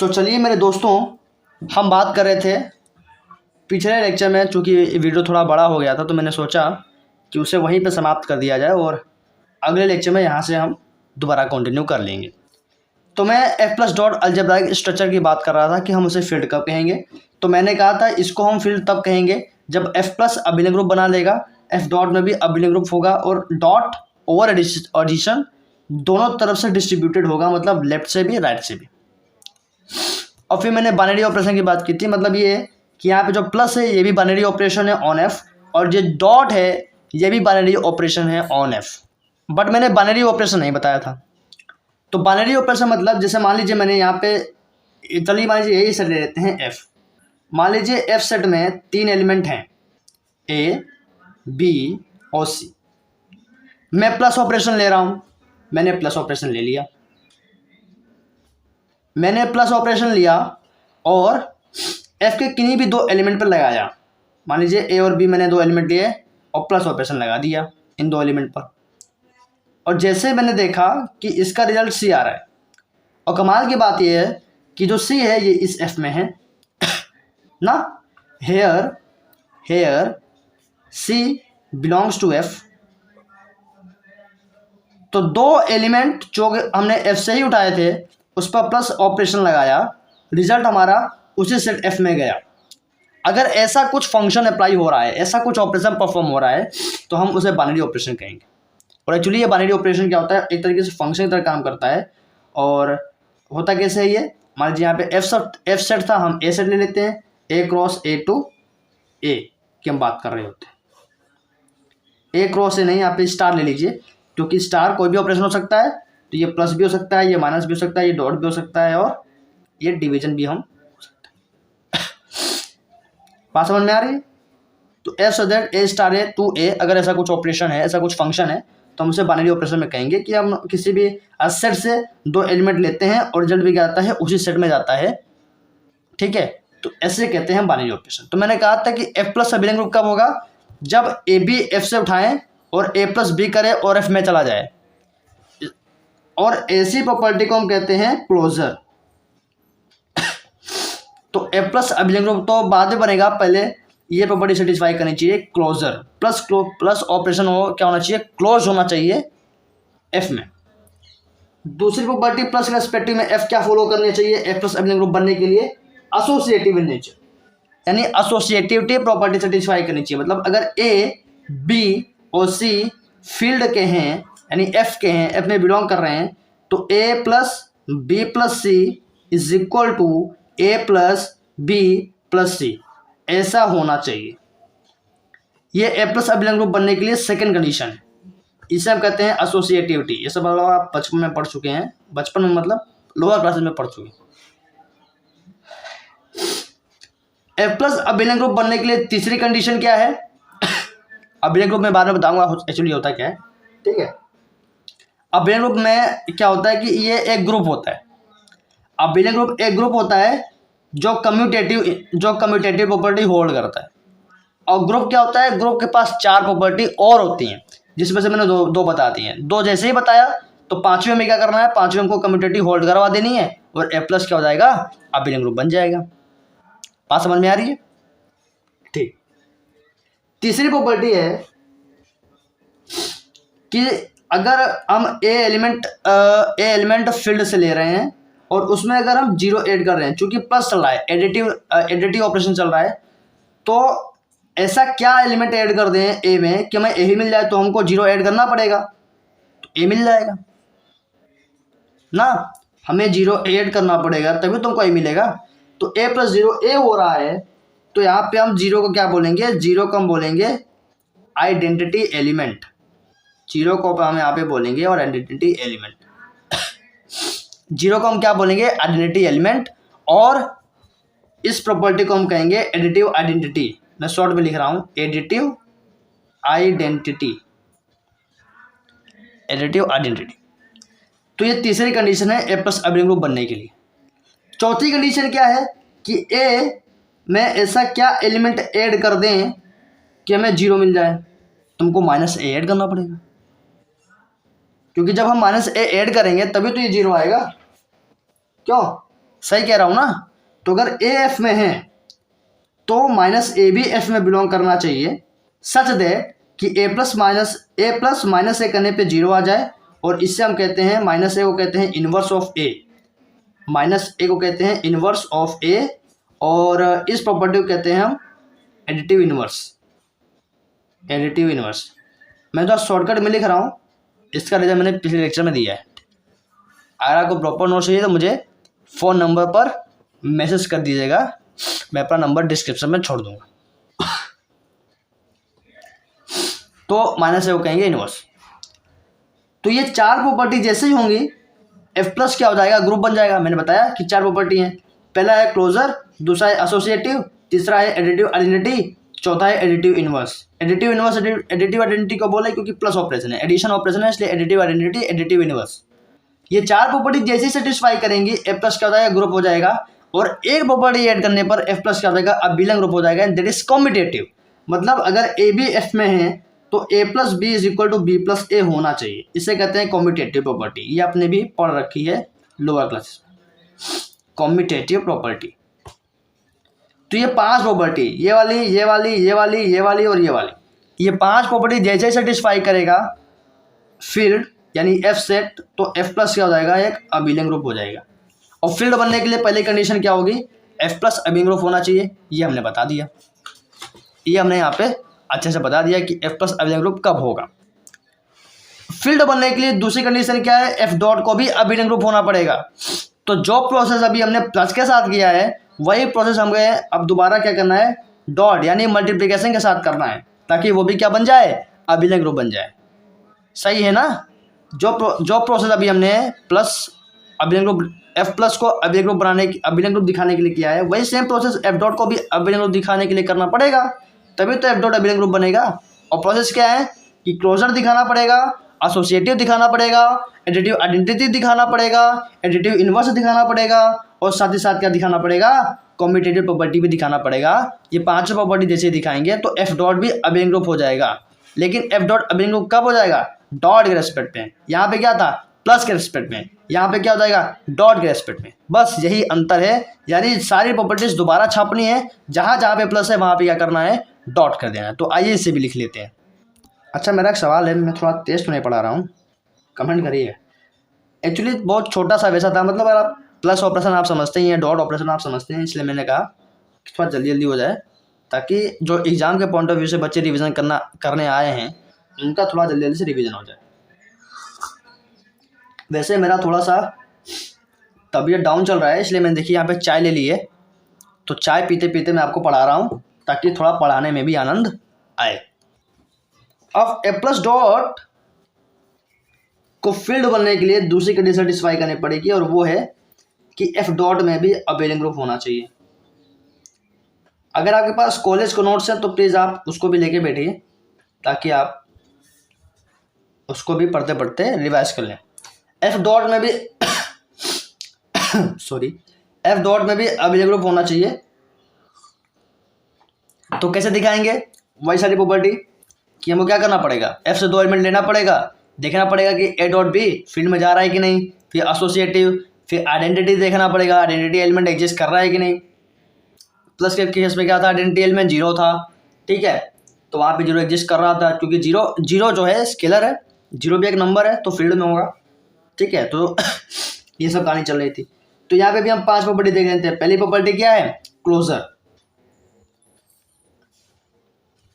तो चलिए मेरे दोस्तों, हम बात कर रहे थे पिछले लेक्चर में। चूँकि वीडियो थोड़ा बड़ा हो गया था तो मैंने सोचा कि उसे वहीं पे समाप्त कर दिया जाए और अगले लेक्चर में यहाँ से हम दोबारा कंटिन्यू कर लेंगे। तो मैं F plus dot algebraic structure की बात कर रहा था कि हम उसे फील्ड कब कहेंगे। तो मैंने कहा था इसको हम फील्ड तब कहेंगे जब एफ प्लस अभिन्न ग्रुप बना लेगा, एफ डॉट में भी अभिन्न ग्रुप होगा और डॉट ओवर एडिशन दोनों तरफ से डिस्ट्रीब्यूटेड होगा, मतलब लेफ्ट से भी राइट से भी। और फिर मैंने बाइनरी ऑपरेशन की बात की थी, मतलब ये है कि यहाँ पे जो प्लस है ये भी बाइनरी ऑपरेशन है ऑन एफ, और जो डॉट है ये भी बाइनरी ऑपरेशन है ऑन एफ। बट मैंने बाइनरी ऑपरेशन नहीं बताया था। तो बाइनरी ऑपरेशन मतलब जैसे मान लीजिए मैंने यहाँ पे, चलिए मान लीजिए यही सेट ले लेते हैं एफ। मान लीजिए एफ सेट में 3 एलिमेंट हैं ए, बी और सी। मैं प्लस ऑपरेशन ले रहा हूँ, मैंने प्लस ऑपरेशन ले लिया। मैंने प्लस ऑपरेशन लिया और एफ के किन्हीं भी 2 एलिमेंट पर लगाया। मान लीजिए ए और बी मैंने 2 एलिमेंट लिए और प्लस ऑपरेशन लगा दिया इन 2 एलिमेंट पर। और जैसे मैंने देखा कि इसका रिजल्ट सी आ रहा है, और कमाल की बात यह है कि जो सी है ये इस एफ में है ना। Here C belongs to F. तो 2 एलिमेंट जो हमने एफ से ही उठाए थे उस पर प्लस ऑपरेशन लगाया, रिजल्ट हमारा उसी सेट एफ में गया। अगर ऐसा कुछ फंक्शन अप्लाई हो रहा है, ऐसा कुछ ऑपरेशन परफॉर्म हो रहा है तो हम उसे बाइनरी ऑपरेशन कहेंगे। और एक्चुअली ये बाइनरी ऑपरेशन क्या होता है, एक तरीके से फंक्शन की तरह काम करता है। और होता कैसे है ये, मान लीजिए यहाँ पे एफ सेट था, हम ए सेट ले लेते हैं, ए क्रॉस ए टू ए की हम बात कर रहे होते हैं। ए क्रॉस ए नहीं, यहाँ पे स्टार ले लीजिए, क्योंकि स्टार कोई भी ऑपरेशन हो सकता है। तो ये प्लस भी हो सकता है, ये माइनस भी हो सकता है, ये डॉट भी हो सकता है और ये डिवीजन भी हम हो सकता है। बात समझ में आ रही है? तो F so that A star A to A, अगर ऐसा कुछ ऑपरेशन है, ऐसा कुछ फंक्शन है तो हम उसे बाइनरी ऑपरेशन में कहेंगे कि हम किसी भी सेट से 2 एलिमेंट लेते हैं और रिजल्ट भी क्या आता है उसी सेट में जाता है। ठीक है, तो ऐसे कहते हैं बाइनरी ऑपरेशन। तो मैंने कहा था कि एफ प्लस अभिन्न ग्रुप कब होगा, जब ए बी एफ से उठाएं और ए प्लस बी करे और एफ में चला जाए। और ऐसी प्रॉपर्टी को हम कहते हैं क्लोजर। तो एफ प्लस अभिन्न ग्रुप तो बाद में बनेगा, पहले ये प्रॉपर्टी सेटिस्फाई करनी चाहिए, क्लोजर प्लस ऑपरेशन हो क्या होना चाहिए, क्लोज होना चाहिए एफ में। दूसरी प्रॉपर्टी प्लस के रेस्पेक्टिव में एफ क्या फॉलो करनी चाहिए एफ प्लस अभिन्न ग्रुप बनने के लिए, एसोसिएटिव इन नेचर, यानी एसोसिएटिविटी प्रॉपर्टी सेटिस्फाई करनी चाहिए। मतलब अगर ए बी और सी फील्ड के हैं यानी एफ के हैं, एफ में बिलोंग कर रहे हैं, तो A plus B plus C is equal to A plus B plus C, ऐसा होना चाहिए। ये ए प्लस अभिन्न ग्रुप बनने के लिए सेकंड कंडीशन है, इसे हम कहते हैं एसोसिएटिविटी। ये सब आप बचपन में पढ़ चुके हैं, बचपन में मतलब लोअर क्लासेस में पढ़ चुके हैं। ए प्लस अभिन्न ग्रुप बनने के लिए तीसरी कंडीशन क्या है, अभिन्न ग्रुप में बाद में बताऊंगा एक्चुअली होता क्या है। ठीक है, अभिन्न ग्रुप में क्या होता है कि ये एक ग्रुप होता है। अभिन्न ग्रुप एक ग्रुप होता है जो कम्यूटेटिव प्रॉपर्टी होल्ड करता है। और ग्रुप क्या होता है, ग्रुप के पास 4 प्रॉपर्टी और होती हैं, जिसमें से मैंने दो बता दी हैं। 2 जैसे ही बताया तो 5वें में क्या करना है, 5वें को कम्यूटेटिव होल्ड करवा देनी है और ए प्लस क्या हो जाएगा, अभिन्न ग्रुप बन जाएगा। बात समझ में आ रही है? ठीक। तीसरी प्रॉपर्टी है कि अगर हम ए एलिमेंट फील्ड से ले रहे हैं और उसमें अगर हम 0 ऐड कर रहे हैं, चूंकि प्लस चल रहा है, एडिटिव ऑपरेशन चल रहा है, तो ऐसा क्या एलिमेंट ऐड कर दें ए में कि हमें ए ही मिल जाए, तो हमको 0 ऐड करना पड़ेगा तो ए मिल जाएगा ना। हमें 0 ऐड करना पड़ेगा तभी तुमको ए मिलेगा। तो ए प्लस 0 ए हो रहा है, तो यहाँ पे हम 0 को क्या बोलेंगे, 0 को हम बोलेंगे आइडेंटिटी एलिमेंट। 0 को हम यहाँ पे बोलेंगे और आइडेंटिटी एलिमेंट। 0 को हम क्या बोलेंगे, आइडेंटिटी एलिमेंट। और इस प्रॉपर्टी को हम कहेंगे एडिटिव आइडेंटिटी। मैं शॉर्ट में लिख रहा हूँ, एडिटिव आइडेंटिटी। तो ये तीसरी कंडीशन है ए प्लस अभिन्न ग्रुप बनने के लिए। चौथी कंडीशन क्या है कि ए में ऐसा क्या एलिमेंट ऐड कर दें कि हमें 0 मिल जाए। तुमको माइनस ए ऐड करना पड़ेगा, क्योंकि जब हम माइनस ए ऐड करेंगे तभी तो ये 0 आएगा। क्यों? सही कह रहा हूँ ना। तो अगर ए एफ में है तो माइनस ए भी एफ में बिलोंग करना चाहिए, सच दे कि ए प्लस माइनस ए करने पे जीरो आ जाए, और इससे हम कहते हैं माइनस ए को कहते हैं इनवर्स ऑफ ए, माइनस ए को कहते हैं इनवर्स ऑफ ए, और इस प्रॉपर्टी को कहते हैं हम एडिटिव इनवर्स। मैं तो शॉर्टकट में लिख रहा हूँ, इसका रिजल्ट मैंने पिछले लेक्चर में दिया है। अगर आपको प्रॉपर नोट चाहिए तो मुझे फ़ोन नंबर पर मैसेज कर दीजिएगा, मैं अपना नंबर डिस्क्रिप्शन में छोड़ दूंगा। तो माइनस ए को कहेंगे इनवर्स। तो ये चार प्रॉपर्टी जैसे ही होंगी एफ प्लस क्या हो जाएगा, ग्रुप बन जाएगा। मैंने बताया कि चार प्रॉपर्टी हैं, पहला है क्लोजर, दूसरा है एसोसिएटिव, तीसरा है एडिटिव आइडेंटिटी, चौथा है एडिटिव इनवर्स। एडिटिव आइडेंटिटी को बोले क्योंकि प्लस ऑपरेशन है, एडिशन ऑपरेशन है, इसलिए एडिटिव आइडेंटिटी, एडिटिव इनवर्स। ये चार प्रॉपर्टी जैसे ही सेटिस्फाई करेंगी एफ प्लस क्या हो जाएगा, ग्रुप हो जाएगा। और एक प्रॉपर्टी ऐड करने पर एफ प्लस क्या हो जाएगा, अबिलियन ग्रुप हो जाएगा, दैट इज कॉम्यूटेटिव। मतलब अगर ए बी एफ में है तो A plus B is equal to B plus A होना चाहिए, इसे कहते हैं कॉम्यूटेटिव प्रॉपर्टी। ये आपने भी पढ़ रखी है लोअर क्लासेस में, कॉम्यूटेटिव प्रॉपर्टी। तो ये पांच प्रॉपर्टी, ये वाली ये वाली ये वाली ये वाली और ये वाली, ये पांच प्रॉपर्टी जैसे ही सेटिस्फाई करेगा फील्ड यानी एफ सेट, तो एफ प्लस क्या हो जाएगा, एक अबिलियन ग्रुप हो जाएगा। और फील्ड बनने के लिए पहली कंडीशन क्या होगी, एफ प्लस अबिलियन ग्रुप होना चाहिए। ये हमने बता दिया, ये हमने यहाँ पे अच्छे से बता दिया कि एफ प्लस अबिलियन ग्रुप कब होगा। फील्ड बनने के लिए दूसरी कंडीशन क्या है, एफ डॉट को भी अबिलियन ग्रुप होना पड़ेगा। तो जो प्रोसेस अभी हमने प्लस के साथ किया है वही प्रोसेस हमें अब दोबारा क्या करना है, डॉट यानी मल्टीप्लिकेशन के साथ करना है, ताकि वो भी क्या बन जाए, अबिलियन ग्रुप बन जाए। सही है ना। जो प्रोसेस अभी हमने plus abelian group, F plus को अबिलियन ग्रुप अबिलियन ग्रुप दिखाने के लिए किया है, वही सेम प्रोसेस एफ डॉट को भी अबिलियन ग्रुप दिखाने के लिए करना पड़ेगा, तभी तो एफ डॉट अबिलियन ग्रुप बनेगा। और प्रोसेस क्या है कि क्लोजर दिखाना पड़ेगा, एसोसिएटिव दिखाना पड़ेगा, एडिटिव आइडेंटिटी दिखाना पड़ेगा, एडिटिव इनवर्स दिखाना पड़ेगा, और साथ ही साथ क्या दिखाना पड़ेगा, कॉम्यूटेटिव प्रॉपर्टी भी दिखाना पड़ेगा। ये पांचों प्रॉपर्टी जैसे दिखाएंगे तो एफ डॉट भी अबिलियन ग्रुप हो जाएगा। लेकिन एफ डॉट अबिलियन ग्रुप कब हो जाएगा, डॉट के रेस्पेक्ट में। यहाँ पे क्या था, प्लस के रेस्पेक्ट में, यहाँ पे क्या हो जाएगा, डॉट के रेस्पेक्ट में। बस यही अंतर है, यानी सारी प्रॉपर्टीज दोबारा छापनी है, जहाँ जहाँ पे प्लस है वहाँ पे क्या करना है, डॉट कर देना है। तो आइए इसे भी लिख लेते हैं। अच्छा, मेरा एक सवाल है, मैं थोड़ा तेज तो नहीं पढ़ा रहा हूँ, कमेंट करिए। एक्चुअली बहुत छोटा सा वैसा था, मतलब अगर आप प्लस ऑपरेशन आप समझते ही हैं, डॉट ऑपरेशन आप समझते हैं, इसलिए मैंने कहा कि थोड़ा जल्दी जल्दी हो जाए, ताकि जो एग्ज़ाम के पॉइंट ऑफ व्यू से बच्चे रिवीजन करने आए हैं उनका थोड़ा जल्दी जल्दी से रिवीजन हो जाए। वैसे मेरा थोड़ा सा तबीयत डाउन चल रहा है, इसलिए मैंने देखिए यहाँ पे चाय ले ली है, तो चाय पीते पीते मैं आपको पढ़ा रहा हूँ, ताकि थोड़ा पढ़ाने में भी आनंद आए। अब ए प्लस डॉट को फील्ड बनने के लिए दूसरी कंडीशन सेटिस्फाई करनी पड़ेगी, और वो है कि एफ डॉट में भी अबिलियन ग्रुप होना चाहिए। अगर आपके पास कॉलेज के नोट्स हैं तो प्लीज़ आप उसको भी लेके बैठिए, ताकि आप उसको भी पढ़ते पढ़ते रिवाइज कर लें। एफ डॉट में भी एफ डॉट में भी अबिलियन ग्रुप होना चाहिए। तो कैसे दिखाएंगे, वही सारी प्रॉपर्टी कि हमको क्या करना पड़ेगा, एफ से दो एलिमेंट लेना पड़ेगा, देखना पड़ेगा कि ए डॉट बी फील्ड में जा रहा है कि नहीं, फिर एसोसिएटिव, फिर आइडेंटिटी देखना पड़ेगा, आइडेंटिटी एलिमेंट एग्जिस्ट कर रहा है कि नहीं। प्लस के केस में क्या था, आइडेंटिटी एलिमेंट जीरो था, ठीक है, तो वहाँ पे जीरो एग्जिस्ट कर रहा था, क्योंकि जीरो जो है स्केलर है, जीरो भी एक नंबर है, तो फील्ड में होगा, ठीक है। तो ये सब कहानी चल रही थी। तो यहाँ पे भी हम पांच प्रॉपर्टी देख लेते हैं। पहली प्रॉपर्टी क्या है, क्लोजर।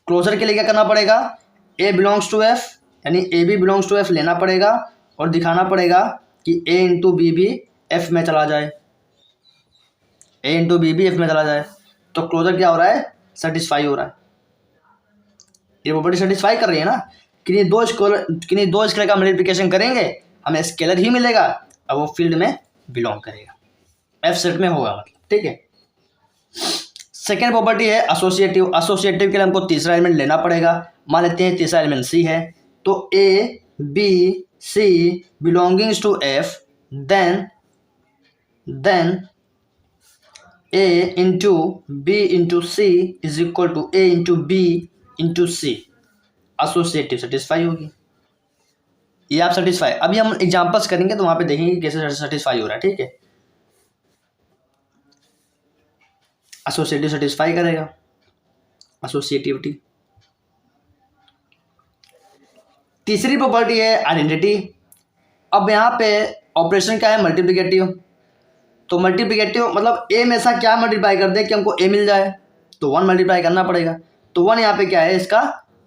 क्लोजर के लिए क्या करना पड़ेगा, ए बिलोंग्स टू एफ यानी A B belongs to F लेना पड़ेगा, और दिखाना पड़ेगा कि ए इंटू बी भी एफ में चला जाए, ए इंटू बी भी एफ में चला जाए। तो क्लोजर क्या हो रहा है, सेटिस्फाई हो रहा है, ये प्रॉपर्टी सेटिस्फाई कर रही है ना। किन्हीं दो स्केलर का मल्टीप्लिकेशन करेंगे हमें स्केलर ही मिलेगा, अब वो फील्ड में बिलोंग करेगा, एफ सेट में होगा, मतलब ठीक है। सेकेंड प्रॉपर्टी है एसोसिएटिव। एसोसिएटिव के लिए हमको तीसरा एलिमेंट लेना पड़ेगा। मान लेते हैं तीसरा एलिमेंट सी है, तो A B C belongings to F, then A into B into C is equal to A into B into C. Associative satisfy होगी, ये आप सेटिस्फाई। अभी हम एग्जांपल्स करेंगे तो वहाँ पे देखेंगे कैसे सेटिस्फाई हो रहा है, ठीक है। एसोसिएटिव सेटिस्फाई करेगा, एसोसिएटिविटी। तीसरी प्रॉपर्टी है आइडेंटिटी। अब यहाँ पे ऑपरेशन क्या है, मल्टीप्लिकेटिव। तो मल्टीप्लिकेटिव मतलब ए में ऐसा क्या मल्टीप्लाई कर दे कि हमको ए मिल जाए, तो 1 मल्टीप्लाई करना पड़ेगा। तो 1 यहाँ पे क्या है, इसका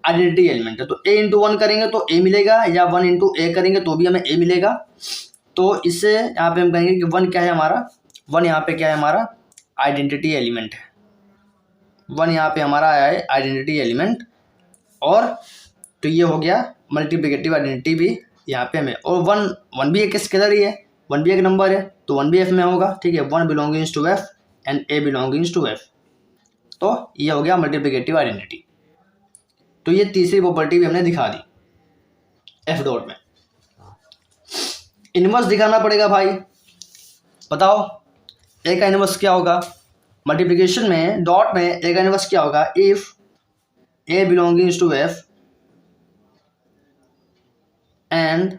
आइडेंटिटी एलिमेंट है। तो ए इंटू 1 करेंगे तो ए मिलेगा, या 1 इंटू ए करेंगे तो भी हमें ए मिलेगा। तो इससे यहाँ पे हम कहेंगे कि 1 क्या है हमारा, 1 यहाँ पे क्या है हमारा, आइडेंटिटी एलिमेंट है। 1 यहाँ पे हमारा आया है आइडेंटिटी एलिमेंट। और तो ये हो गया मल्टीप्लिकेटिव आइडेंटिटी भी यहाँ पे हमें। और 1 भी एक स्केलर ही है, 1 भी एक नंबर है, तो 1 भी एफ में होगा, ठीक है। 1 belongings to F and A belongings to F. तो ये हो गया मल्टीप्लिकेटिव आइडेंटिटी। तो ये तीसरी प्रॉपर्टी भी हमने दिखा दी एफ डॉट में। इनवर्स दिखाना पड़ेगा भाई, बताओ ए का इनवर्स क्या होगा। मल्टीप्लिकेशन में डॉट में ए का इनवर्स क्या होगा, if A belongings to F and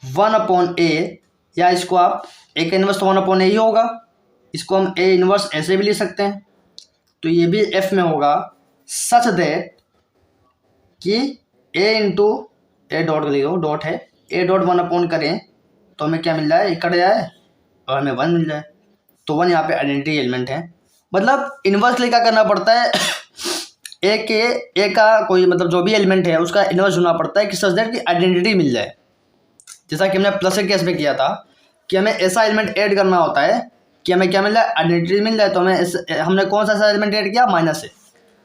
1 upon A, या इसको आप ए का इनवर्स तो 1 अपॉन ए ही होगा, इसको हम ए इनवर्स ऐसे भी ले सकते हैं। तो ये भी एफ में होगा सच दैट कि ए इंटू ए डॉट लिखो, डॉट है, ए डॉट 1 अपॉन करें तो हमें क्या मिल जाए, एक कट जाए और हमें 1 मिल जाए। तो 1 यहाँ पे आइडेंटिटी एलिमेंट है। मतलब इनवर्स लिए क्या करना पड़ता है, ए का कोई मतलब जो भी एलिमेंट है उसका इनवर्स होना पड़ता है कि सच दैट की आइडेंटिटी मिल जाए। जैसा कि हमने प्लस के केस में किया था कि हमें ऐसा एलिमेंट ऐड करना होता है कि हमें क्या मिल जाए, आइडेंटिटी मिल जाए। तो हमने कौन सा ऐसा एलिमेंट ऐड किया, माइनस है।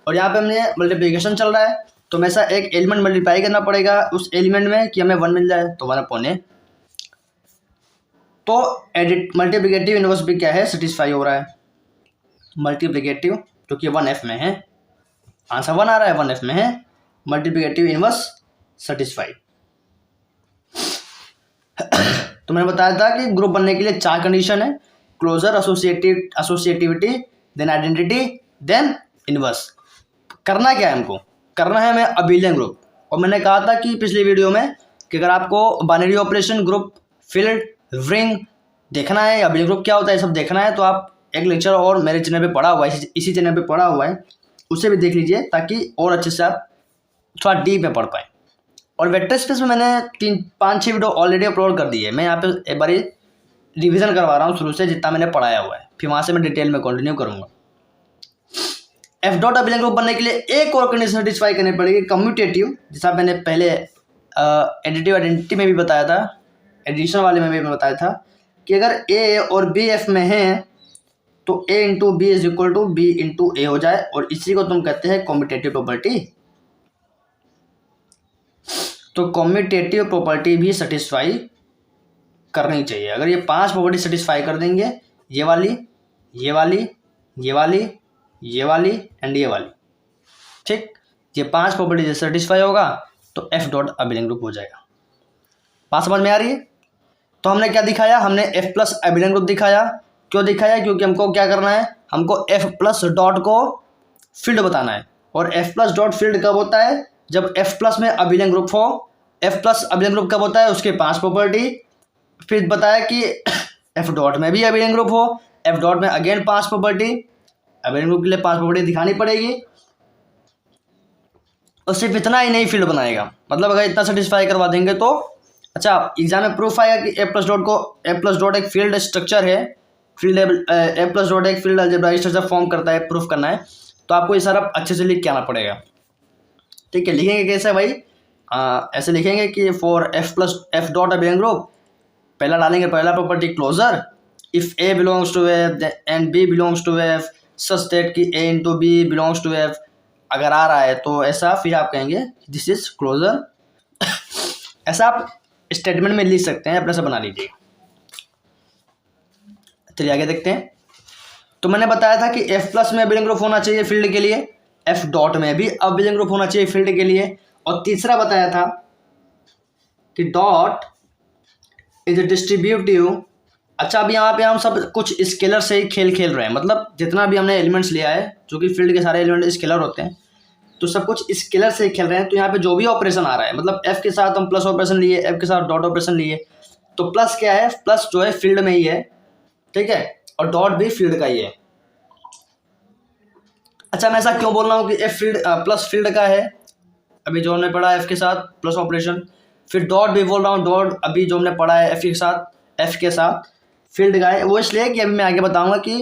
और यहाँ पे हमने मल्टीप्लिकेशन चल रहा है तो हमें ऐसा एक एलिमेंट मल्टीप्लाई करना पड़ेगा उस एलिमेंट में कि हमें 1 मिल जाए, तो 1 अपॉन ए। तो मल्टीप्लिकेटिव इनवर्स भी क्या है, सेटिस्फाई हो रहा है। मल्टीप्लिकेटिव जो कि 1F में है, आंसर 1 आ रहा है, 1F में है। Multiplicative inverse satisfy. तो मैंने बताया था कि ग्रुप बनने के लिए 4 कंडीशन है, closure, associativity, then identity, then inverse. करना क्या है हमको, करना है हमें अबिलियन ग्रुप। और मैंने कहा था कि पिछली वीडियो में कि अगर आपको binary operation, group, field, ring देखना है, अबिलियन ग्रुप क्या होता है, सब देखना है, तो आप एक लेक्चर और मेरे चैनल पे पढ़ा हुआ है, इसी चैनल पे पढ़ा हुआ है, उसे भी देख लीजिए ताकि और अच्छे से आप थोड़ा डीप में पढ़ पाए। और वेक्टर स्पेस में मैंने 5-6 वीडियो ऑलरेडी अपलोड कर दी है। मैं यहाँ पे एक बार रिवीजन करवा रहा हूँ शुरू से, जितना मैंने पढ़ाया हुआ है, फिर वहाँ से मैं डिटेल में कंटिन्यू करूँगा। एफ डॉट अबिलियन ग्रुप बनने के लिए एक और कंडीशन सेटिस्फाई करनी पड़ेगी, कम्यूटेटिव, जैसा मैंने पहले एडिटिव आइडेंटिटी में भी बताया था, एडिशन वाले में भी बताया था कि अगर ए और बी एफ में है तो A into B is equal to B into A हो जाए। और इसी को तुम कहते हैं कम्यूटेटिव प्रॉपर्टी। तो कम्यूटेटिव प्रॉपर्टी भी सेटिस्फाई करनी चाहिए। अगर ये 5 प्रॉपर्टी सेटिस्फाई कर देंगे, ये वाली, ये वाली, ये वाली, ये वाली एंड ये वाली, ठीक, ये 5 प्रॉपर्टी जैसे सेटिस्फाई होगा तो एफ डॉट अबिलियन ग्रुप हो जाएगा। बात समझ में आ रही है। तो हमने क्या दिखाया, हमने एफ प्लस अबिलियन ग्रुप दिखाया। क्यों दिखाया, क्योंकि हमको क्या करना है, हमको एफ प्लस डॉट को फील्ड बताना है। और एफ प्लस डॉट फील्ड कब होता है, जब एफ प्लस में अबिलियन ग्रुप हो। एफ प्लस अबिलियन ग्रुप कब होता है, उसके 5 प्रॉपर्टी। फिर बताया कि एफ डॉट में भी अबिलियन ग्रुप हो, एफ डॉट में अगेन 5 प्रॉपर्टी, अबिलियन ग्रुप के लिए 5 प्रॉपर्टी दिखानी पड़ेगी। और सिर्फ इतना ही नहीं फील्ड बनाएगा, मतलब अगर इतना सेटिस्फाई करवा देंगे तो अच्छा एग्जाम में प्रूफ आएगा कि एफ प्लस डॉट एक फील्ड स्ट्रक्चर है, फील्ड एफ प्लस डॉट एक फील्ड अलजेब्राइक स्ट्रक्चर फॉर्म करता है, प्रूफ करना है तो आपको ये सारा अच्छे से लिख के आना पड़ेगा। ठीक है, लिखेंगे कैसे भाई, ऐसे लिखेंगे कि for F dot abelian group, पहला डालेंगे पहला property closure, if A belongs to F and B belongs to F such that कि A into B belongs to F, अगर आ रहा है तो ऐसा, फिर आप कहेंगे दिस इज क्लोजर। ऐसा आप स्टेटमेंट में लिख सकते हैं, अपने से बना लीजिए। चलिए आगे देखते हैं। तो मैंने बताया था कि एफ प्लस में अबिलियन ग्रुप होना चाहिए फील्ड के लिए, एफ डॉट में भी अबिलियन ग्रुप होना चाहिए फील्ड के लिए। और तीसरा बताया था कि डॉट इज डिस्ट्रीब्यूटिव। अच्छा, अब यहाँ पे हम सब कुछ स्केलर से ही खेल रहे हैं, मतलब जितना भी हमने एलिमेंट्स लिया है, जो कि फील्ड के सारे एलिमेंट स्केलर होते हैं, तो सब कुछ स्केलर से ही खेल रहे हैं। तो यहाँ पे जो भी ऑपरेशन आ रहा है, मतलब एफ के साथ हम प्लस ऑपरेशन लिए, एफ के साथ डॉट ऑपरेशन लिए, तो प्लस क्या है, प्लस जो है फील्ड में ही है, ठीक है। और डॉट भी फील्ड का ही है। अच्छा, मैं ऐसा क्यों बोल रहा हूँ कि एफ फील्ड प्लस फील्ड का है, अभी जो हमने पढ़ा एफ के साथ प्लस ऑपरेशन, फिर डॉट भी बोल रहा हूँ, डॉट अभी जो हमने पढ़ा है एफ के साथ फील्ड का है। वो इसलिए कि अभी मैं आगे बताऊँगा कि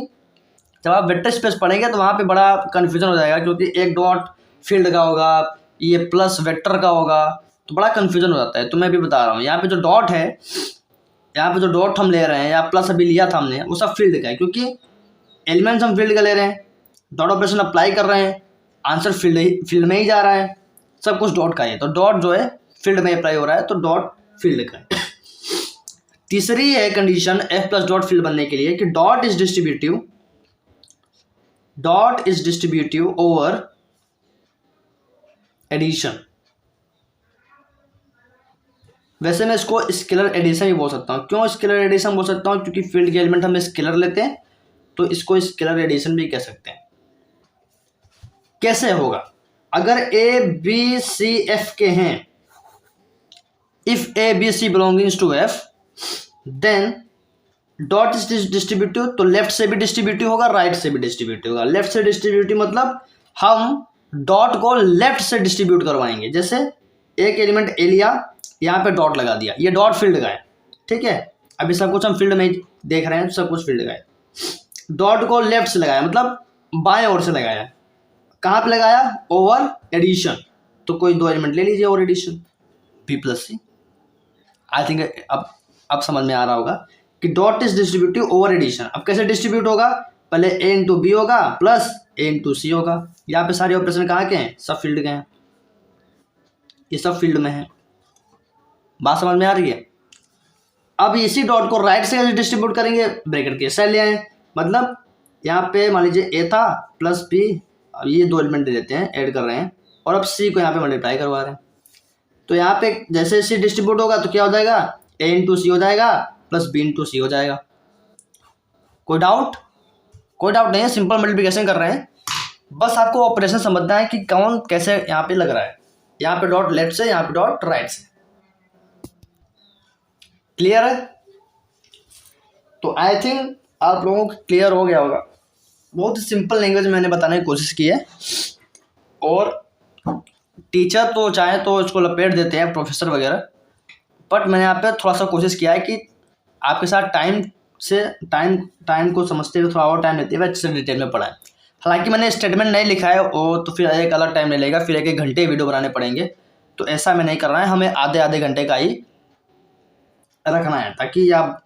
जब आप वेक्टर स्पेस पढ़ेंगे तो वहाँ पे बड़ा कन्फ्यूजन हो जाएगा, क्योंकि एक डॉट फील्ड का होगा, ये प्लस वेक्टर का होगा, तो बड़ा कन्फ्यूजन हो जाता है। तो मैं भी बता रहा हूँ, यहाँ पे जो डॉट है, यहाँ पे जो डॉट हम ले रहे हैं या प्लस अभी लिया था हमने, वो सब फील्ड का है, क्योंकि एलिमेंट्स हम फील्ड का ले रहे हैं, डॉट ऑपरेशन अप्लाई कर रहे हैं, आंसर फील्ड में ही जा रहा है, सब कुछ डॉट का है। तो डॉट जो है फील्ड में अप्लाई हो रहा है, तो डॉट फील्ड का है। तीसरी है condition F plus dot field बनने के लिए कि dot is distributive over addition. वैसे मैं इसको स्केलर एडिशन भी बोल सकता हूँ। क्यों स्केलर एडिशन बोल सकता हूँ? क्योंकि फील्ड के एलिमेंट हम स्केलर लेते हैं, तो इसको स्केलर एडिशन भी कह सकते हैं। कैसे होगा? अगर ए बी सी एफ के हैं, if A B C belongings to F, then dot is distributive, तो लेफ्ट से भी डिस्ट्रीब्यूटिव होगा, राइट से भी डिस्ट्रीब्यूटिव होगा। लेफ्ट से डिस्ट्रीब्यूटिव मतलब हम डॉट को लेफ्ट से डिस्ट्रीब्यूट करवाएंगे। जैसे एक एलिमेंट ए लिया, यहाँ पे डॉट लगा दिया, ये डॉट फील्ड का है, ठीक है। अभी सब कुछ हम फील्ड में ही देख रहे हैं, सब कुछ फील्ड का है। डॉट को लेफ्ट से लगाया मतलब बाएं ओर से लगाया। कहाँ पे लगाया? Over addition. तो कोई दो एलिमेंट ले लीजिए over addition, B plus C. I think अब समझ में आ रहा होगा कि dot is distributive over addition. अब कैसे डिस्ट्रीब्यूट होगा? पहले ए इंटू बी होगा प्लस ए इंटू सी होगा। यहाँ पे सारे ऑपरेशन कहाँ के हैं? सब फील्ड के हैं, ये सब फील्ड में है। बात समझ में आ रही है? अब इसी डॉट को राइट से कैसे डिस्ट्रीब्यूट करेंगे? ब्रैकेट के साइड ले आए, मतलब यहाँ पे मान लीजिए ए था प्लस बी, अब ये दो एलिमेंट दे देते हैं, ऐड कर रहे हैं, और अब सी को यहाँ पे मल्टीप्लाई करवा रहे हैं। तो यहाँ पे जैसे सी डिस्ट्रीब्यूट होगा तो क्या हो जाएगा? ए इंटू सी हो जाएगा प्लस बी इंटू सी हो जाएगा। कोई डाउट? कोई डाउट नहीं है, सिंपल मल्टीप्लिकेशन कर रहे हैं। बस आपको ऑपरेशन समझना है कि कौन कैसे यहाँ पे लग रहा है। यहाँ पे डॉट लेफ्ट से, यहाँ पे डॉट राइट से। क्लियर है? तो आई थिंक आप लोगों को क्लियर हो गया होगा। बहुत ही सिंपल लैंग्वेज में मैंने बताने की कोशिश की है, और टीचर तो चाहे तो इसको लपेट देते हैं, प्रोफेसर वगैरह, बट मैंने यहाँ पे थोड़ा सा कोशिश किया है कि आपके साथ टाइम को समझते हुए थोड़ा और टाइम लेते हुए अच्छे से डिटेल में पढ़ाएं। हालांकि मैंने स्टेटमेंट नहीं लिखा है, वो तो फिर एक अलग टाइम ले लेगा, फिर एक घंटे वीडियो बनाने पड़ेंगे। तो ऐसा हमें नहीं करना है, हमें आधे घंटे का ही रखना है, ताकि आप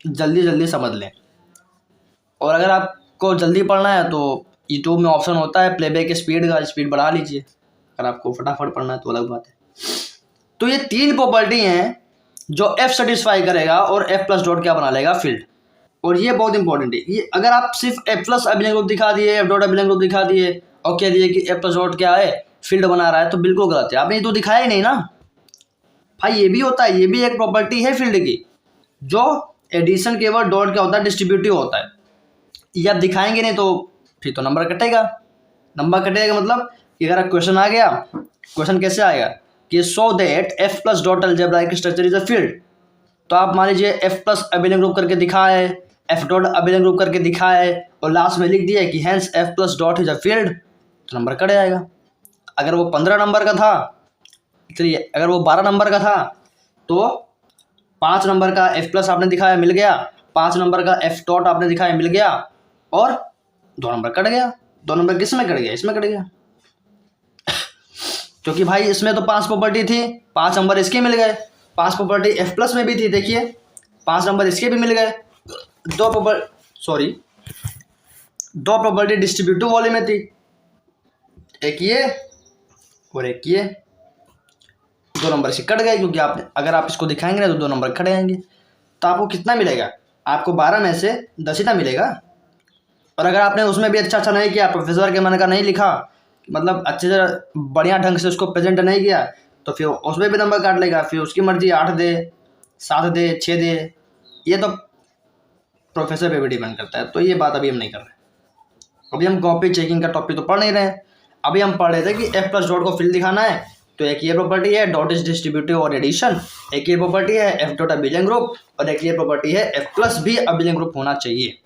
जल्दी समझ लें। और अगर आपको जल्दी पढ़ना है तो यूट्यूब में ऑप्शन होता है प्लेबैक स्पीड का, स्पीड बढ़ा लीजिए। अगर आपको फटाफट पढ़ना है तो अलग बात है। तो ये तीन प्रॉपर्टी हैं जो एफ सेटिस्फाई करेगा और एफ प्लस डॉट क्या बना लेगा? फील्ड। और ये बहुत इंपॉर्टेंट है। ये अगर आप सिर्फ एफ प्लस अभिलय ग्रुप दिखा दिए, एफ डॉट अभिलय ग्रुप दिखा दिए और कह दिए कि एफ प्लस डॉट क्या है? फील्ड बना रहा है, तो बिल्कुल गलत है। आपने ये तो दिखाया ही नहीं ना भाई। ये भी होता है, ये भी एक प्रॉपर्टी है फील्ड की, जो एडिशन के बाद डॉट क्या होता है? डिस्ट्रीब्यूटिव होता है। ये आप दिखाएंगे नहीं तो फिर तो नंबर कटेगा। नंबर कटेगा मतलब कि अगर क्वेश्चन आ गया, क्वेश्चन कैसे आएगा कि so that F plus dot algebraic structure is a field, तो आप मान लीजिए एफ प्लस अभिलय ग्रुप करके दिखाए, एफ डॉट अभिलय ग्रुप करके दिखाए, और लास्ट में लिख दिया कि hence F plus dot is a field, तो नंबर कट जाएगा। अगर वो 15 नंबर का था, चलिए अगर वो 12 नंबर का था तो 5 नंबर का एफ प्लस आपने दिखाया, मिल गया, 5 नंबर का एफ डॉट आपने दिखाया, मिल गया, और 2 नंबर कट गया। 2 नंबर किस में कट गया? इसमें कट गया, क्योंकि भाई इसमें तो 5 प्रॉपर्टी थी, 5 नंबर इसके मिल गए। 5 प्रॉपर्टी एफ प्लस में भी थी, देखिए 5 नंबर इसके भी मिल गए। 2 प्रॉपर्टी डिस्ट्रीब्यूटिव वाले में थी, एक ये और एक ये। 2 नंबर इसके कट गए, क्योंकि आपने अगर आप इसको दिखाएंगे ना तो 2 नंबर कट जाएंगे। तो आपको कितना मिलेगा? आपको 12 में से 10 ही मिलेगा। और अगर आपने उसमें भी अच्छा नहीं किया, प्रोफेसर के मन का नहीं लिखा, मतलब अच्छे से बढ़िया ढंग से उसको प्रेजेंट नहीं किया, तो फिर उसमें भी नंबर काट लेगा। फिर उसकी मर्जी 8 दे, 7 दे, 6 दे, ये तो प्रोफेसर पे भी डिपेंड करता है। तो ये बात अभी हम नहीं कर रहे। अभी हम कॉपी चेकिंग का टॉपिक तो पढ़ नहीं रहे हैं। अभी हम पढ़ रहे थे कि एफ प्लस डॉट को फील्ड दिखाना है, तो एक ये प्रॉपर्टी है dot is distributive over addition, एक ये प्रॉपर्टी है एफ डॉट अभिलय ग्रुप, और एक ये प्रॉपर्टी है एफ प्लस भी अभिलय ग्रुप होना चाहिए।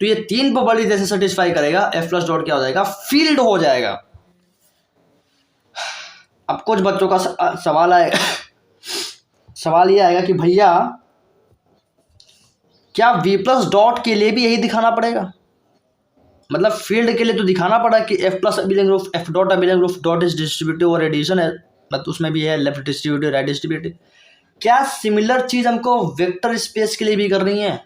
तो ये तीन प्रॉपर्टी जैसे सेटिस्फाई करेगा, एफ प्लस डॉट क्या हो जाएगा, फील्ड हो जाएगा। अब कुछ बच्चों का सवाल आएगा, सवाल ये आएगा कि भैया क्या वी प्लस डॉट के लिए भी यही दिखाना पड़ेगा? मतलब फील्ड के लिए तो दिखाना पड़ा कि F plus abelian group, F dot abelian group dot is distributive over addition है, मतलब उसमें भी है लेफ्ट डिस्ट्रीब्यूटिव राइट डिस्ट्रीब्यूटिव। क्या सिमिलर चीज हमको वेक्टर स्पेस के लिए भी करनी है?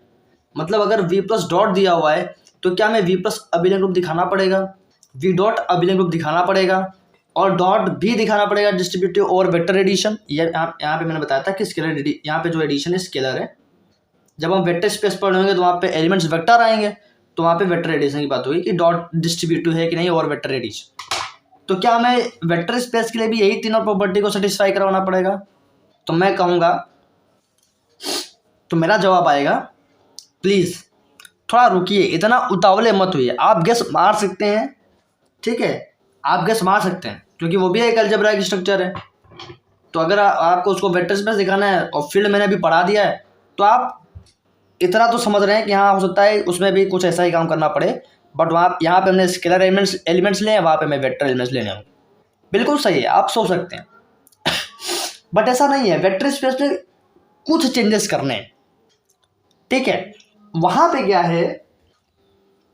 मतलब अगर वी प्लस डॉट दिया हुआ है तो क्या हमें वी प्लस अबिलियंग ग्रुप दिखाना पड़ेगा, वी डॉट अबिलियंग ग्रुप दिखाना पड़ेगा और डॉट भी दिखाना पड़ेगा डिस्ट्रीब्यूटिव और वेक्टर एडिशन। यहाँ पे मैंने बताया था कि स्केलर, यहाँ पे जो एडिशन है स्केलर है। जब हम वेक्टर स्पेस पढ़ लेंगे तो वहाँ पे एलिमेंट्स वेक्टर आएंगे, तो वहाँ पे वेक्टर एडिशन की बात होगी कि डॉट डिस्ट्रीब्यूटिव है कि नहीं और वेक्टर एडिशन। तो क्या हमें वेक्टर स्पेस के लिए भी यही तीनों प्रॉपर्टी को सेटिस्फाई करवाना पड़ेगा? तो मैं कहूँगा, तो मेरा जवाब आएगा प्लीज़ थोड़ा रुकिए, इतना उतावले मत हुइए। आप गेस मार सकते हैं, ठीक है, आप गेस मार सकते हैं क्योंकि वो भी एक अलजेब्राइक स्ट्रक्चर है। तो अगर आपको उसको वेक्टर स्पेस दिखाना है और फील्ड मैंने अभी पढ़ा दिया है, तो आप इतना तो समझ रहे हैं कि हाँ हो सकता है उसमें भी कुछ ऐसा ही काम करना पड़े, बट वहाँ यहाँ पे हमने स्केलर एलिमेंट्स लिए हैं, वहाँ पे मैं वेक्टर एलिमेंट्स लेने हूँ। बिल्कुल सही है, आप सोच सकते हैं। बट ऐसा नहीं है, वेक्टर स्पेस में कुछ चेंजेस करने हैं, ठीक है। वहाँ पे क्या है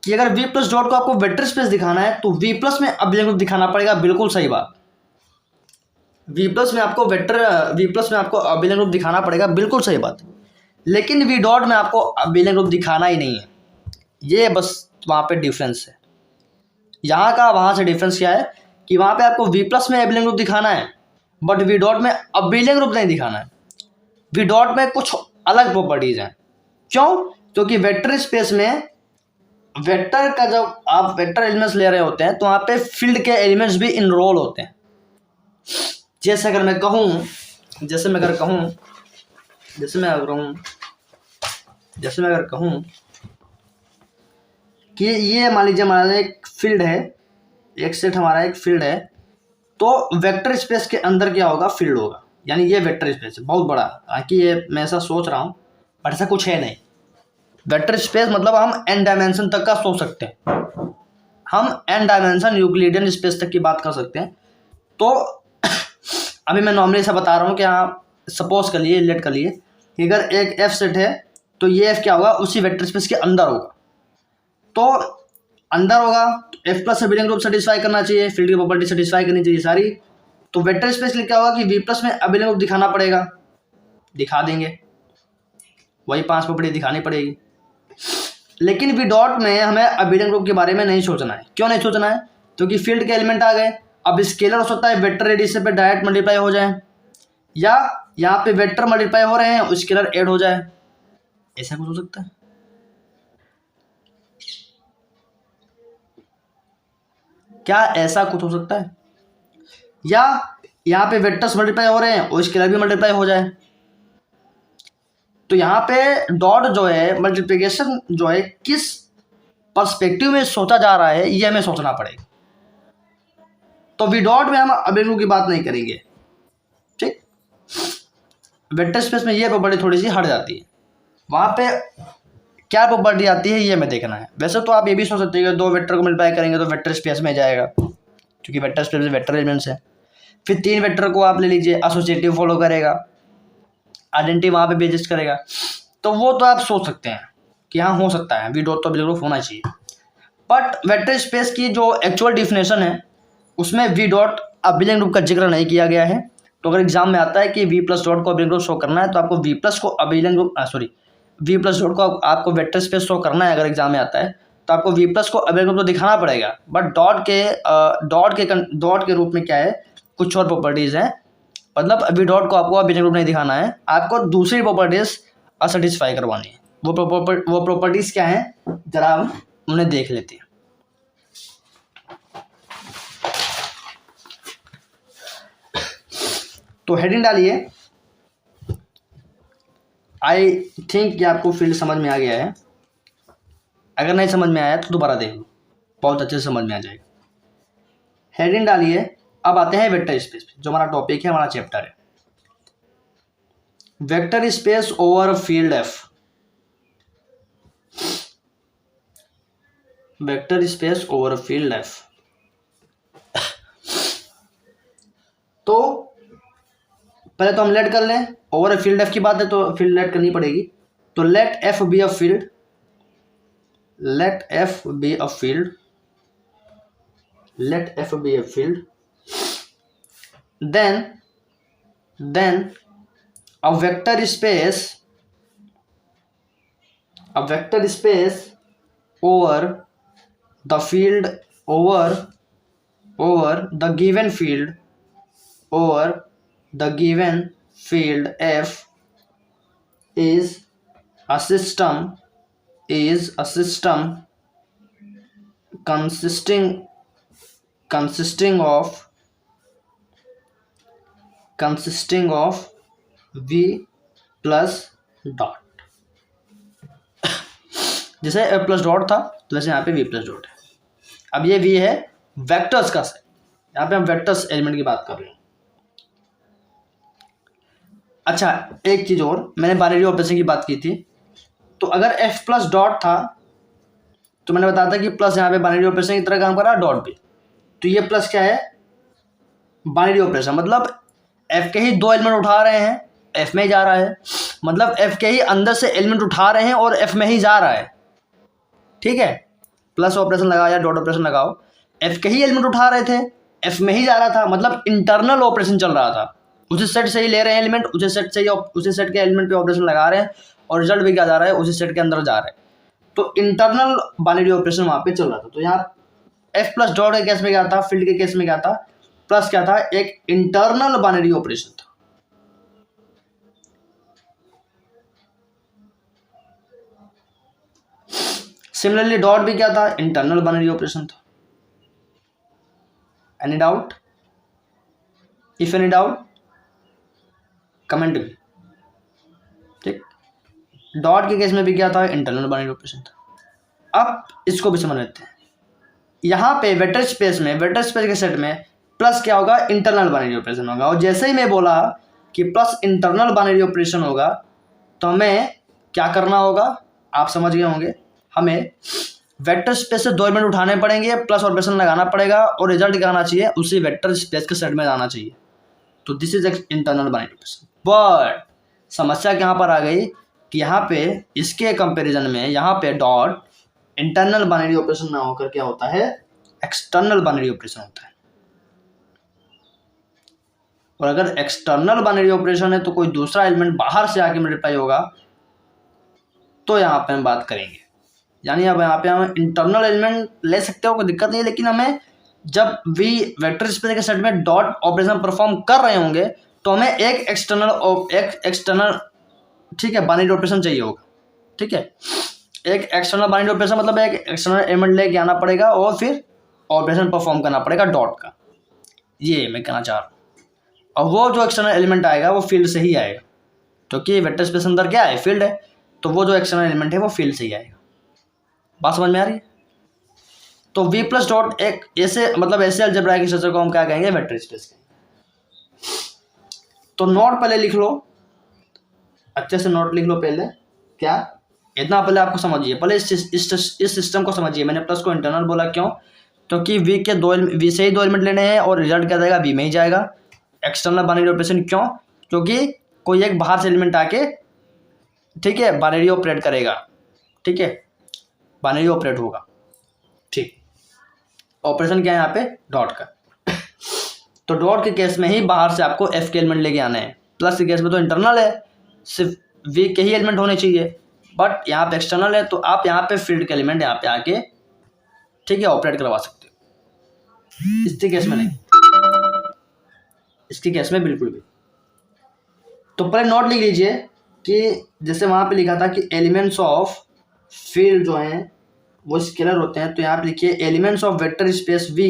कि अगर वी प्लस डॉट को आपको वेक्टर स्पेस दिखाना है तो वी प्लस में अबिलियंग ग्रुप दिखाना पड़ेगा, बिल्कुल सही बात। वी प्लस में आपको अबिलियंग ग्रुप दिखाना पड़ेगा, बिल्कुल सही बात। लेकिन वी डॉट में आपको अबिलियंग ग्रुप दिखाना ही नहीं है, ये बस वहाँ पे डिफरेंस है। यहाँ का वहाँ से डिफरेंस क्या है कि वहाँ पे आपको वी प्लस में अबिलियंग ग्रुप दिखाना है बट वी डॉट में अबिलियंग ग्रुप नहीं दिखाना है। वी डॉट में कुछ अलग प्रॉपर्टीज हैं। क्यों? क्योंकि वेक्टर स्पेस में वेक्टर का जब आप वेक्टर एलिमेंट्स ले रहे होते हैं तो वहाँ पे फील्ड के एलिमेंट्स भी इनरोल होते हैं। जैसे अगर मैं कहूँ कि ये मान लीजिए हमारा एक फील्ड है, एक सेट हमारा एक फील्ड है, तो वेक्टर स्पेस के अंदर क्या होगा, फील्ड होगा। यानी ये वेक्टर स्पेस है बहुत बड़ा, हालांकि ये मैं ऐसा सोच रहा हूँ बट ऐसा कुछ है नहीं। वेक्टर स्पेस मतलब हम n डायमेंशन तक का सोच सकते हैं, हम n डायमेंशन यूक्लिडियन स्पेस तक की बात कर सकते हैं। तो अभी मैं नॉर्मली ऐसा बता रहा हूँ कि हाँ सपोज कर लिए, लेट कर लिए कि अगर एक f सेट है तो ये f क्या होगा, उसी वेक्टर स्पेस के अंदर होगा। तो अंदर होगा तो F plus abelian group satisfy करना चाहिए, फील्ड की प्रॉपर्टी सेटिस्फाई करनी चाहिए सारी। तो वेक्टर स्पेस के लिए क्या होगा कि वी प्लस में अबिलियंग ग्रुप दिखाना पड़ेगा, दिखा देंगे, वही 5 प्रॉपर्टी दिखानी पड़ेगी। लेकिन वी डॉट में हमें अबिलियंग ग्रुप के बारे में नहीं सोचना है। क्यों नहीं सोचना है? क्योंकि फील्ड के एलिमेंट आ गए। अब स्केलर हो सकता है वेक्टर एडिशन पे डायरेक्ट मल्टीप्लाई हो जाए, या यहाँ पे वेक्टर मल्टीप्लाई हो रहे हैं स्केलर ऐड हो जाए, ऐसा कुछ हो सकता है। क्या ऐसा कुछ हो सकता है? या यहाँ पे वेक्टर्स मल्टीप्लाई हो रहे हैं और स्केलर भी मल्टीप्लाई हो जाए। तो यहाँ पे डॉट जो है, मल्टीप्लिकेशन जो है, किस पर्सपेक्टिव में सोचा जा रहा है ये हमें सोचना पड़ेगा। तो वी डॉट में हम अबिलियंग की बात नहीं करेंगे, ठीक। वेक्टर स्पेस में ये प्रॉपर्टी थोड़ी सी हट जाती है। वहाँ पे क्या प्रॉपर्टी आती है ये हमें देखना है। वैसे तो आप ये भी सोच सकते हैं कि 2 वेक्टर को मल्टीप्लाई करेंगे तो वेक्टर स्पेस में जाएगा, क्योंकि वेक्टर स्पेस में वेक्टर एलिमेंट्स है। फिर 3 वेक्टर को आप ले लीजिए, एसोसिएटिव फॉलो करेगा, आइडेंटिटी वहाँ पे भी एग्जिस्ट करेगा। तो वो तो आप सोच सकते हैं कि हाँ हो सकता है वी डॉट तो बिल्कुल होना चाहिए। बट वेक्टर स्पेस की जो एक्चुअल डिफिनेशन है उसमें वी डॉट अबिलियंग ग्रुप का जिक्र नहीं किया गया है। तो अगर एग्जाम में आता है कि वी प्लस डॉट को अबिलियंग ग्रुप शो करना है तो आपको वी प्लस को abelian group V plus dot को आपको वेक्टर स्पेस शो करना है, अगर एग्जाम में आता है तो आपको वी प्लस को अबिलियंग ग्रुप तो दिखाना पड़ेगा। बट डॉट के रूप में क्या है, कुछ और प्रॉपर्टीज़ हैं। मतलब वी डॉट को आपको अबिलियंग ग्रुप नहीं दिखाना है, आपको दूसरी प्रॉपर्टीज सेटिस्फाई करवानी है। वो प्रॉपर्टीज क्या है जरा हम उन्हें देख लेते हैं। तो हेडिंग डालिए। आई थिंक कि आपको फील्ड समझ में आ गया है। अगर नहीं समझ में आया तो दोबारा देख लो, बहुत अच्छे से समझ में आ जाएगा। हेडिंग डालिए। अब आते हैं वेक्टर स्पेस पे, जो हमारा टॉपिक है, हमारा चैप्टर है vector space over field F. Vector space over field F. तो पहले तो हम लेट कर लें, ओवर फील्ड एफ की बात है तो फील्ड लेट करनी पड़ेगी। तो let F be a field, let F be a field, let F be a field, then a vector space over the field, over the given field f is a system consisting of v plus dot. जैसे f plus dot था तो वैसे यहाँ पे v plus dot है। अब ये v है वेक्टर्स का सेट, यहाँ पे हम वेक्टर्स एलिमेंट की बात कर रहे हैं। अच्छा एक चीज और, मैंने बाइनरी ऑपरेशन की बात की थी, तो अगर f प्लस डॉट था तो मैंने बताया था कि प्लस यहाँ पे बाइनरी ऑपरेशन की तरह काम कर रहा है, डॉट भी। तो ये प्लस क्या है, बाइनरी ऑपरेशन, मतलब f के ही दो एलिमेंट उठा रहे हैं, f में ही जा रहा है, मतलब f के ही अंदर से एलिमेंट उठा रहे हैं और f में ही जा रहा है। ठीक है, प्लस ऑपरेशन लगाओ या डॉट ऑपरेशन लगाओ, f के ही एलिमेंट उठा रहे थे, f में ही जा रहा था, मतलब इंटरनल ऑपरेशन चल रहा था। उसी सेट से ही ले रहे हैं एलिमेंट, उसी सेट के एलिमेंट पे ऑपरेशन लगा रहे हैं और रिजल्ट भी क्या जा रहा है, उसी सेट के अंदर जा रहा है। तो इंटरनल बाइनरी ऑपरेशन वहां पे चल रहा था। तो यहाँ f प्लस डॉट के केस में क्या था, फील्ड के केस में क्या था, प्लस क्या था, एक इंटरनल बाइनरी ऑपरेशन था। सिमिलरली डॉट भी क्या था, इंटरनल बाइनरी ऑपरेशन था। Any doubt? If any doubt comment भी। ठीक, डॉट के केस में भी क्या था, इंटरनल बाइनरी ऑपरेशन था। अब इसको भी समझ लेते हैं। यहाँ पे वेक्टर स्पेस के सेट में प्लस क्या होगा, इंटरनल बाइनरी ऑपरेशन होगा। और जैसे ही मैं बोला कि प्लस इंटरनल बाइनरी ऑपरेशन होगा तो हमें क्या करना होगा, आप समझ गए होंगे। हमें वेक्टर स्पेस से दो एलिमेंट उठाने पड़ेंगे, प्लस ऑपरेशन लगाना पड़ेगा और रिजल्ट क्या आना चाहिए, उसी वेक्टर स्पेस के सेट में जाना चाहिए। तो this is internal binary operation. But समस्या यहाँ पर आ गई कि यहाँ पे इसके कंपैरिजन में यहाँ पे डॉट इंटरनल बाइनरी ऑपरेशन ना होकर क्या होता है, एक्सटर्नल बाइनरी ऑपरेशन होता है। और अगर एक्सटर्नल बाइनरी ऑपरेशन है तो कोई दूसरा एलिमेंट बाहर से आके मल्टीप्लाई होगा तो यहाँ पे हम बात करेंगे। यानी अब यहाँ पे हम इंटरनल एलिमेंट ले सकते हो, कोई दिक्कत नहीं है, लेकिन हमें जब वी वेक्टर स्पेस के सेट में डॉट ऑपरेशन परफॉर्म कर रहे होंगे तो हमें एक एक्सटर्नल ठीक है बाइनरी ऑपरेशन चाहिए होगा। ठीक है, एक एक्सटर्नल बाइनरी ऑपरेशन मतलब एक एक्सटर्नल एलिमेंट लेके आना पड़ेगा और फिर ऑपरेशन परफॉर्म करना पड़ेगा डॉट का, ये मैं कहना चाह रहा हूँ। और वो जो एक्सटर्नल एलिमेंट आएगा वो फील्ड से ही आएगा, क्योंकि वेक्टर स्पेस अंदर क्या है, फील्ड है, तो वो जो एक्सटर्नल एलिमेंट है वो फील्ड से ही आएगा। बात समझ में आ रही है? तो v प्लस डॉट एक ऐसे मतलब ऐसे अलजेब्राइक स्ट्रक्चर को हम क्या कहेंगे, वेक्टर स्पेस कहेंगे। तो नोट पहले लिख लो, अच्छे से नोट लिख लो पहले। क्या इतना पहले आपको समझिए, पहले इस सिस्टम को समझिए। मैंने प्लस को इंटरनल बोला क्यों, क्योंकि v से ही दो एलिमेंट लेने हैं और रिजल्ट क्या जाएगा, v में ही जाएगा। एक्सटर्नल बाइनरी ऑपरेशन क्यों, क्योंकि कोई एक बाहर से एलिमेंट आके ठीक है बाइनरी ऑपरेट करेगा। ठीक है, बाइनरी ऑपरेट होगा। ठीक, ऑपरेशन क्या है यहाँ पे, डॉट का। तो डॉट के केस में ही बाहर से आपको f के एलिमेंट लेके आने हैं। प्लस के केस में तो इंटरनल है, सिर्फ v के ही एलिमेंट होने चाहिए, बट यहाँ पे एक्सटर्नल है, तो आप यहाँ पे फील्ड के एलिमेंट यहाँ पे आके ठीक है ऑपरेट करवा सकते हो। इसके केस में नहीं, इसके केस में बिल्कुल भी। तो पहले नोट लिख लीजिए कि जैसे वहाँ पे लिखा था कि एलिमेंट्स ऑफ फील्ड जो हैं वो स्केलर होते हैं, तो यहाँ पे लिखिए elements of vector space v,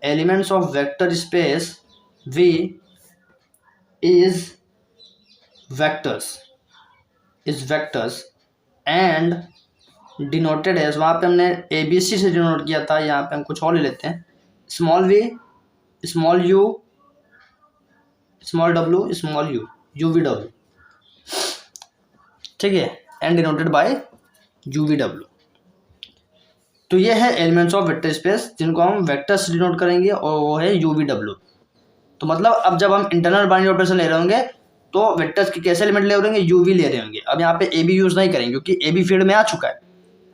elements of vector space v is vectors and denoted as, वहाँ पे हमने ABC से डिनोट किया था, यहाँ पे हम कुछ और ले लेते हैं, small v, small u, small w, small u, UVW। ठीक है, एंड डिनोटेड बाय UVW। तो ये है एलिमेंट्स ऑफ वेक्टर स्पेस जिनको हम वेक्टर से डिनोट करेंगे और वो है UVW। तो मतलब अब जब हम इंटरनल बाइनरी ऑपरेशन ले रहे होंगे तो वेक्टर्स के कैसे एलिमेंट ले रहे होंगे, UV ले रहे होंगे। अब यहाँ पे AB यूज़ नहीं करेंगे क्योंकि AB फील्ड में आ चुका है,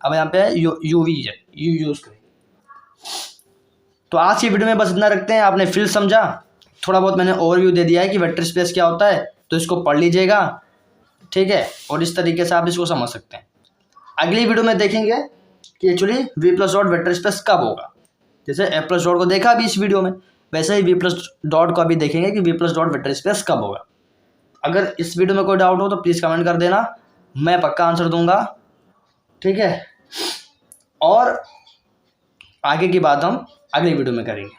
अब यहाँ पे UV है, यूज़ करेंगे। तो आज की वीडियो में बस इतना रखते हैं। आपने फील्ड समझा, थोड़ा बहुत मैंने ओवरव्यू दे दिया है कि वेक्टर स्पेस क्या होता है, तो इसको पढ़ लीजिएगा, ठीक है, और इस तरीके से आप इसको समझ सकते हैं। अगली वीडियो में देखेंगे कि actually V plus dot vector space कब होगा। जैसे F प्लस डॉट को देखा अभी इस वीडियो में, वैसे ही V प्लस डॉट को अभी देखेंगे कि V plus dot vector space कब होगा। अगर इस वीडियो में कोई डाउट हो तो प्लीज़ कमेंट कर देना, मैं पक्का आंसर दूंगा, ठीक है। और आगे की बात हम अगली वीडियो में करेंगे।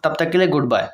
तब तक के लिए गुड बाय।